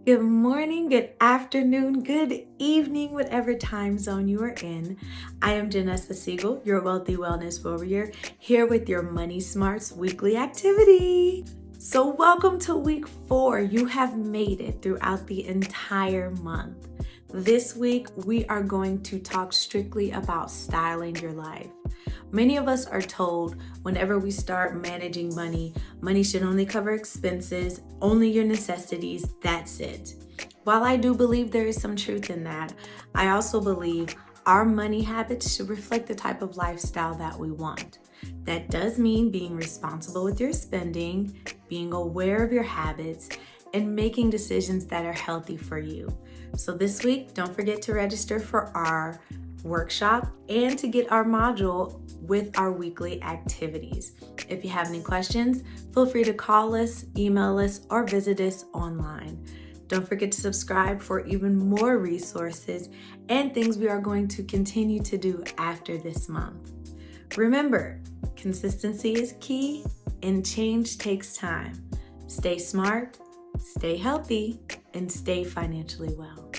Good morning, good afternoon, good evening, whatever time zone you are in. I am Janessa Siegel, your wealthy wellness warrior, here with your Money Smarts weekly activity. So welcome to week 4. You have made it throughout the entire month. This week, we are going to talk strictly about styling your life. Many of us are told whenever we start managing money, money should only cover expenses, only your necessities, that's it. While I do believe there is some truth in that, I also believe our money habits should reflect the type of lifestyle that we want. That does mean being responsible with your spending, being aware of your habits, and making decisions that are healthy for you. So this week, don't forget to register for our workshop and to get our module with our weekly activities. If you have any questions, feel free to call us, email us, or visit us online. Don't forget to subscribe for even more resources and things we are going to continue to do after this month. Remember, consistency is key and change takes time. Stay smart, stay healthy, and stay financially well.